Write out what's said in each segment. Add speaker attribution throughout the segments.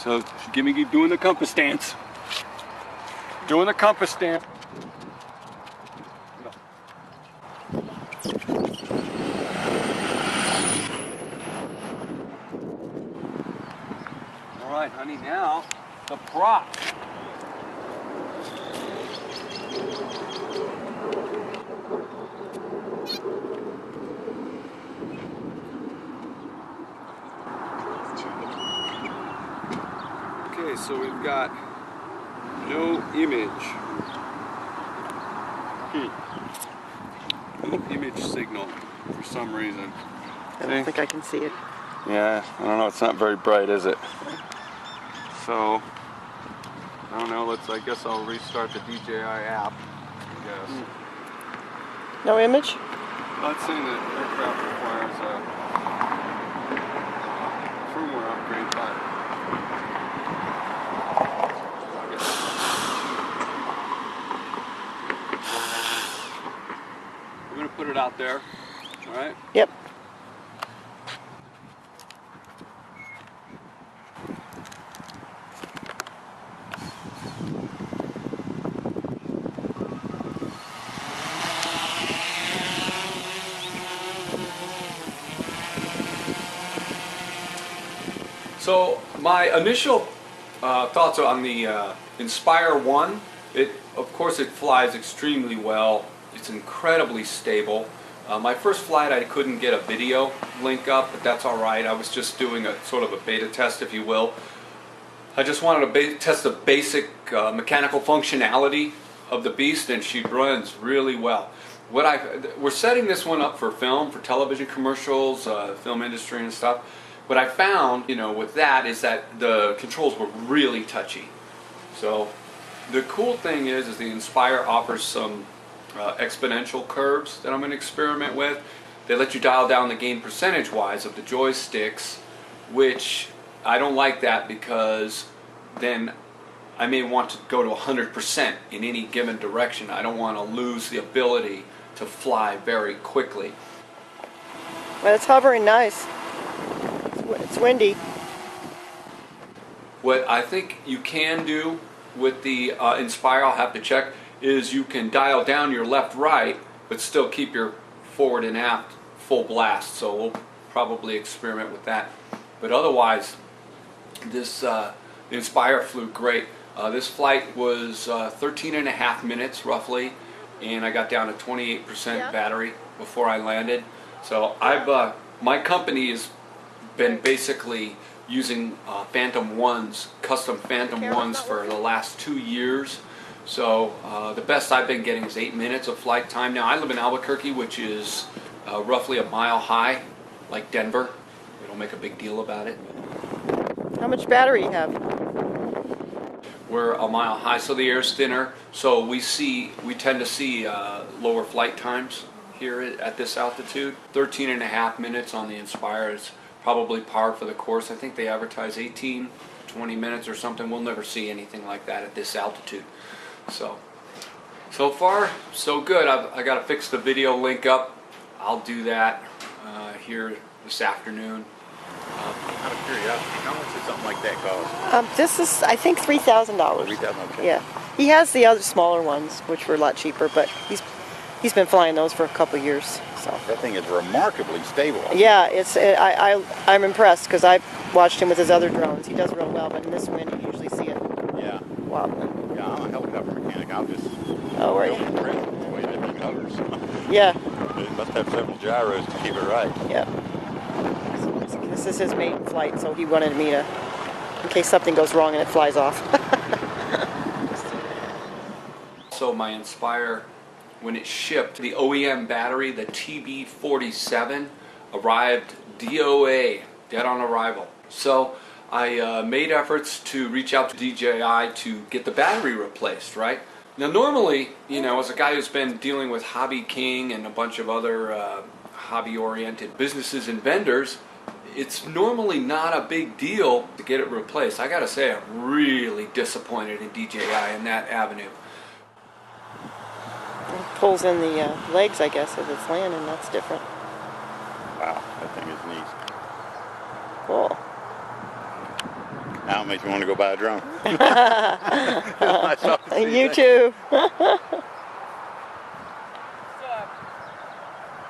Speaker 1: So give me doing the compass stance. Doing the compass stance. All right, honey, now the prop. Okay, so we've got no image. No image signal for some reason.
Speaker 2: I don't think I can see it.
Speaker 1: Yeah, I don't know, it's not very bright, is it? So, I don't know, I guess I'll restart the DJI app, I guess.
Speaker 2: No image?
Speaker 1: Not saying that aircraft requires a firmware upgrade, but I'm going to put it out there, all right?
Speaker 2: Yep.
Speaker 3: So my initial thoughts on the Inspire 1, of course it flies extremely well. It's incredibly stable. My first flight I couldn't get a video link up, but that's alright. I was just doing a sort of a beta test, if you will. I just wanted to test the basic mechanical functionality of the beast, and she runs really well. We're setting this one up for film, for television commercials, film industry and stuff. What I found, with that is that the controls were really touchy. So the cool thing is the Inspire offers some exponential curves that I'm going to experiment with. They let you dial down the gain percentage-wise of the joysticks, which I don't like that because then I may want to go to 100% in any given direction. I don't want to lose the ability to fly very quickly.
Speaker 2: Well, it's hovering nice. It's windy.
Speaker 3: What I think you can do with the Inspire, I'll have to check, is you can dial down your left-right, but still keep your forward and aft full blast. So we'll probably experiment with that. But otherwise, the Inspire flew great. This flight was 13.5 minutes roughly, and I got down to 28% battery before I landed. So my company has been basically using Phantom 1s, custom Phantom 1s for the last 2 years. So the best I've been getting is 8 minutes of flight time. Now I live in Albuquerque, which is roughly a mile high, like Denver. We don't make a big deal about it.
Speaker 2: How much battery you have?
Speaker 3: We're a mile high, so the air's thinner. So we tend to see lower flight times here at this altitude. 13.5 minutes on the Inspire is probably par for the course. I think they advertise 18, 20 minutes or something. We'll never see anything like that at this altitude. So far, so good. I got to fix the video link up. I'll do that here this afternoon.
Speaker 4: Out of curiosity, how much does something like that cost?
Speaker 2: This is, I think, $3,000.
Speaker 4: $3,000, okay.
Speaker 2: Yeah. He has the other smaller ones, which were a lot cheaper, but he's been flying those for a couple years. So
Speaker 4: That thing is remarkably stable.
Speaker 2: yeah, I'm impressed because I've watched him with his other drones. He does real well, but in this wind, you usually see it wobbling.
Speaker 4: Yeah, I'm a helicopter mechanic. I'll just
Speaker 2: Oh, right.
Speaker 4: don't impress with the way that thing hovers.
Speaker 2: Yeah.
Speaker 4: It must have several gyros to keep it right.
Speaker 2: Yeah. So this is his maiden flight, so he wanted me to, in case something goes wrong and it flies off.
Speaker 3: So my Inspire, when it shipped, the OEM battery, the TB47, arrived DOA, dead on arrival. So I made efforts to reach out to DJI to get the battery replaced, right? Now normally, as a guy who's been dealing with Hobby King and a bunch of other hobby-oriented businesses and vendors, it's normally not a big deal to get it replaced. I gotta say, I'm really disappointed in DJI in that avenue.
Speaker 2: It pulls in the legs, I guess, as it's landing. That's different.
Speaker 4: Wow, that thing is neat.
Speaker 2: Cool.
Speaker 4: How much you want to go buy a drone? I saw the same
Speaker 2: You
Speaker 4: thing.
Speaker 2: too.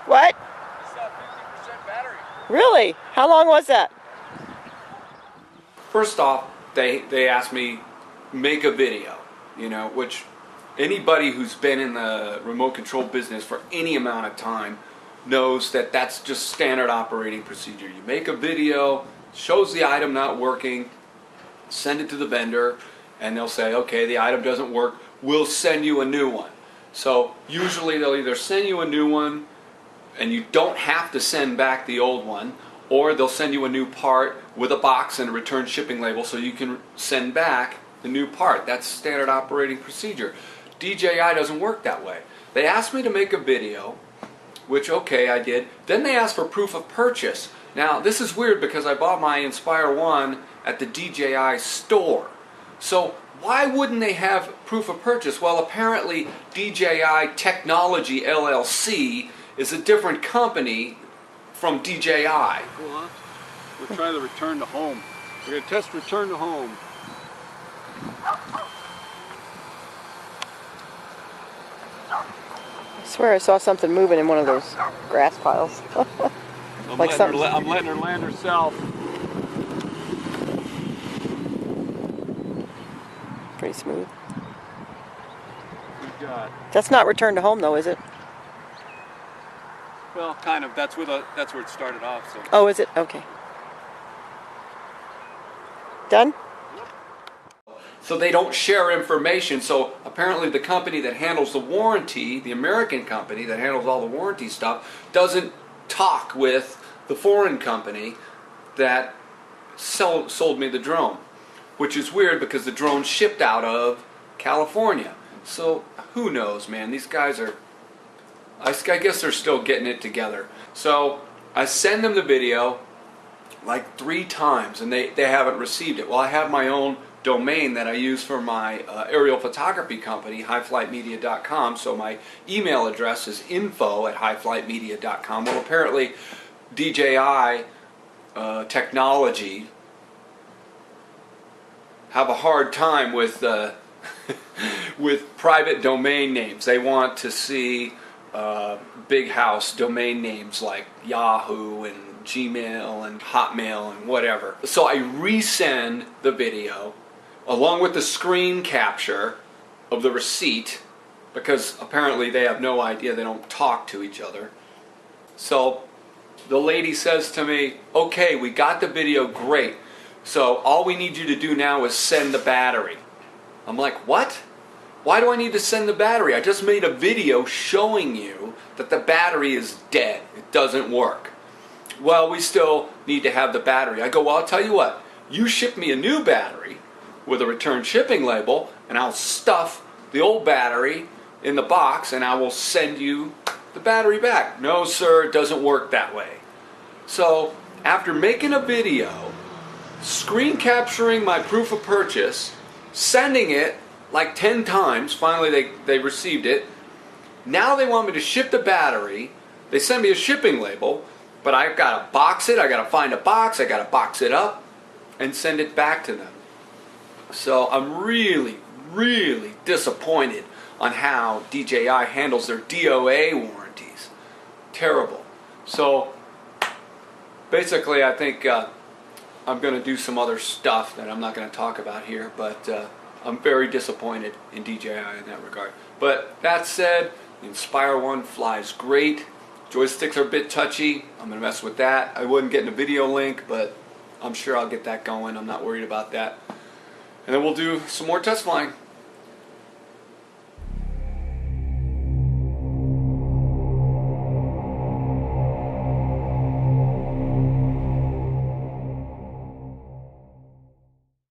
Speaker 2: What? Really? How long was that?
Speaker 3: First off, they asked me make a video, you know, which anybody who's been in the remote control business for any amount of time knows that that's just standard operating procedure. You make a video, shows the item not working, send it to the vendor, and they'll say, okay, the item doesn't work, we'll send you a new one. So usually they'll either send you a new one and you don't have to send back the old one, or they'll send you a new part with a box and a return shipping label so you can send back the new part. That's standard operating procedure. DJI doesn't work that way. They asked me to make a video, which okay, I did. Then they asked for proof of purchase. Now this is weird because I bought my Inspire 1 at the DJI store. So why wouldn't they have proof of purchase? Well, apparently DJI Technology LLC is a different company from DJI.
Speaker 1: Cool, huh? We'll try the return to home. We're going to test return to home.
Speaker 2: I swear I saw something moving in one of those grass piles.
Speaker 1: I'm
Speaker 2: Like
Speaker 1: letting her land herself.
Speaker 2: Pretty smooth.
Speaker 1: We've got,
Speaker 2: That's not return to home though, is it?
Speaker 1: well, kind of. That's where it started off. So.
Speaker 2: Oh, is it? Okay. Done?
Speaker 3: So they don't share information. So apparently the company that handles the warranty, the American company that handles all the warranty stuff, doesn't talk with the foreign company that sold me the drone, which is weird because the drone shipped out of California. So who knows, man? These guys are, I guess they're still getting it together. So I send them the video like 3 times and they haven't received it. Well, I have my own domain that I use for my aerial photography company, highflightmedia.com. So my email address is info@highflightmedia.com. Well, apparently DJI Technology have a hard time with with private domain names. They want to see big house domain names like Yahoo and Gmail and Hotmail and whatever. So I resend the video along with the screen capture of the receipt, because apparently they have no idea, they don't talk to each other. So the lady says to me, okay, we got the video, great. So all we need you to do now is send the battery. I'm like, what? Why do I need to send the battery? I just made a video showing you that the battery is dead. It doesn't work. Well, we still need to have the battery. I go, well, I'll tell you what. You ship me a new battery with a return shipping label, and I'll stuff the old battery in the box, and I will send you the battery back. No, sir, it doesn't work that way. So after making a video, screen capturing my proof of purchase, sending it like 10 times, finally they received it. Now they want me to ship the battery. They send me a shipping label, but I've got to box it, I got to find a box, I got to box it up and send it back to them. So I'm really, really disappointed on how DJI handles their DOA warranties. Terrible. So basically I think I'm going to do some other stuff that I'm not going to talk about here, but I'm very disappointed in DJI in that regard. But that said, the Inspire 1 flies great. Joysticks are a bit touchy. I'm going to mess with that. I wasn't getting a video link, but I'm sure I'll get that going. I'm not worried about that. And then we'll do some more test flying.